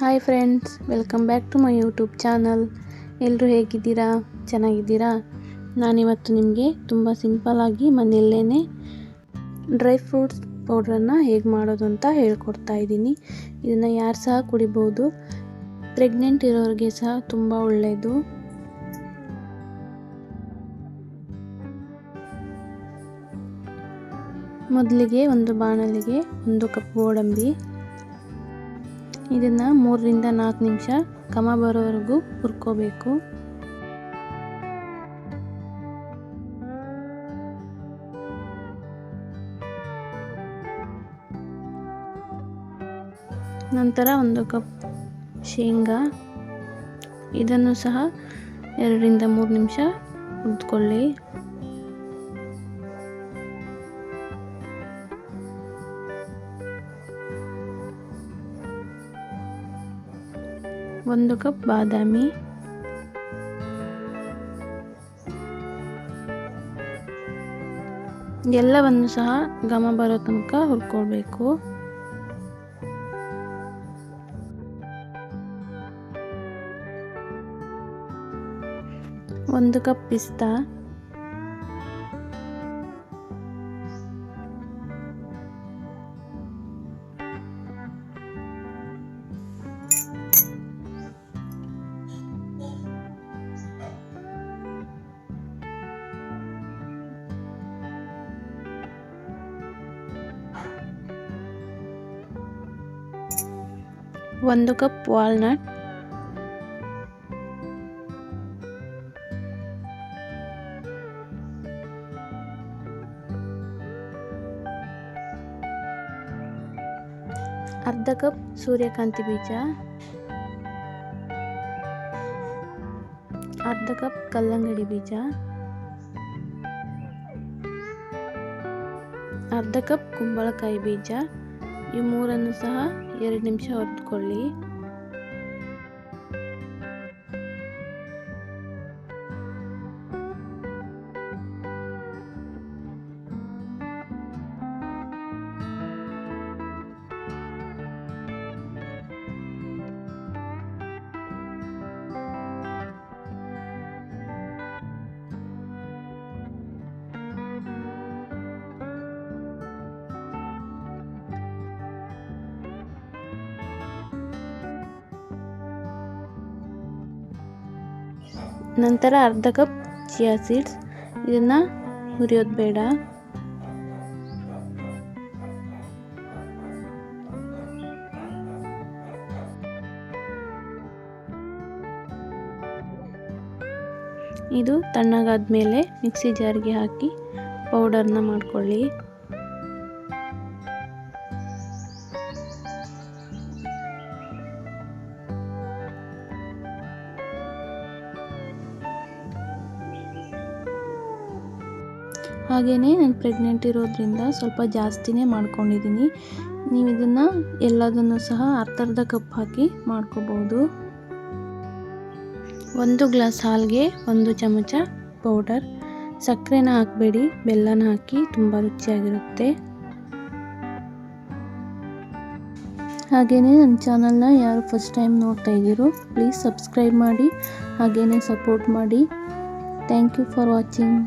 Hi friends, welcome back to my YouTube channel. ಎಲ್ಲರೂ ಹೇಗಿದ್ದೀರಾ? ಚೆನ್ನಾಗಿದ್ದೀರಾ? ನಾನಿವತ್ತು ನಿಮಗೆ ತುಂಬ ಸಿಂಪಲ್ಲಾಗಿ ಮನೆಯಲ್ಲೇ ಡ್ರೈ ಫ್ರೂಟ್ಸ್ ಪೌಡ್ರನ್ನು ಹೇಗೆ ಮಾಡೋದು ಅಂತ ಹೇಳ್ಕೊಡ್ತಾ ಇದ್ದೀನಿ. ಇದನ್ನು ಯಾರು ಸಹ ಕುಡಿಬೋದು. ಪ್ರೆಗ್ನೆಂಟ್ ಇರೋರಿಗೆ ಸಹ ತುಂಬ ಒಳ್ಳೆಯದು. ಮೊದಲಿಗೆ ಒಂದು ಬಾಣಲಿಗೆ 1 ಕಪ್ ಗೋಡಂಬಿ, ಇದನ್ನು 3 ರಿಂದ 4 ನಿಮಿಷ ಘಮ ಬರೋವರೆಗೂ ಹುರ್ಕೋಬೇಕು. ನಂತರ 1 ಕಪ್ ಶೇಂಗಾ, ಇದನ್ನು ಸಹ 2 ರಿಂದ 3 ನಿಮಿಷ ಹುರ್ಕೊಳ್ಳಿ. ಒಂದು ಕಪ್ ಬಾದಾಮಿ, ಎಲ್ಲವನ್ನು ಸಹ ಘಮ ಬರೋ ತನಕ ಹುರ್ಕೊಳ್ಬೇಕು. ಒಂದು ಕಪ್ ಪಿಸ್ತಾ, ಒಂದು ಕಪ್ ವಾಲ್ನಟ್, ಅರ್ಧ ಕಪ್ ಸೂರ್ಯಕಾಂತಿ ಬೀಜ, ಅರ್ಧ ಕಪ್ ಕಲ್ಲಂಗಡಿ ಬೀಜ, ಅರ್ಧ ಕಪ್ ಕುಂಬಳಕಾಯಿ ಬೀಜ. ಈ ಮೂರನ್ನು ಸಹ 2 ನಿಮಿಷ ಹುರಿದುಕೊಳ್ಳಿ. ನಂತರ ಅರ್ಧ ಕಪ್ ಚಿಯಾ ಸೀಡ್ಸ್, ಇದನ್ನು ಹುರಿಯೋದು ಬೇಡ. ಇದು ತಣ್ಣಗಾದ ಮೇಲೆ ಮಿಕ್ಸಿ ಜಾರ್ಗೆ ಹಾಕಿ ಪೌಡರ್ನ ಮಾಡ್ಕೊಳ್ಳಿ. ಹಾಗೆಯೇ ನಾನು ಪ್ರೆಗ್ನೆಂಟ್ ಇರೋದ್ರಿಂದ ಸ್ವಲ್ಪ ಜಾಸ್ತಿನೇ ಮಾಡ್ಕೊಂಡಿದ್ದೀನಿ. ನೀವು ಇದನ್ನು ಎಲ್ಲದನ್ನು ಸಹ ಅರ್ಧ ಕಪ್ ಹಾಕಿ ಮಾಡ್ಕೋಬೋದು. 1 ಗ್ಲಾಸ್ ಹಾಲಿಗೆ 1 ಚಮಚ ಪೌಡರ್. ಸಕ್ಕರೆನ ಹಾಕಬೇಡಿ, ಬೆಲ್ಲನ ಹಾಕಿ, ತುಂಬ ರುಚಿಯಾಗಿರುತ್ತೆ. ಹಾಗೆಯೇ ನನ್ನ ಚಾನಲ್ನ ಯಾರು ಫಸ್ಟ್ ಟೈಮ್ ನೋಡ್ತಾ ಇದ್ದೀರೋ ಪ್ಲೀಸ್ ಸಬ್ಸ್ಕ್ರೈಬ್ ಮಾಡಿ, ಹಾಗೆಯೇ ಸಪೋರ್ಟ್ ಮಾಡಿ. Thank you for watching.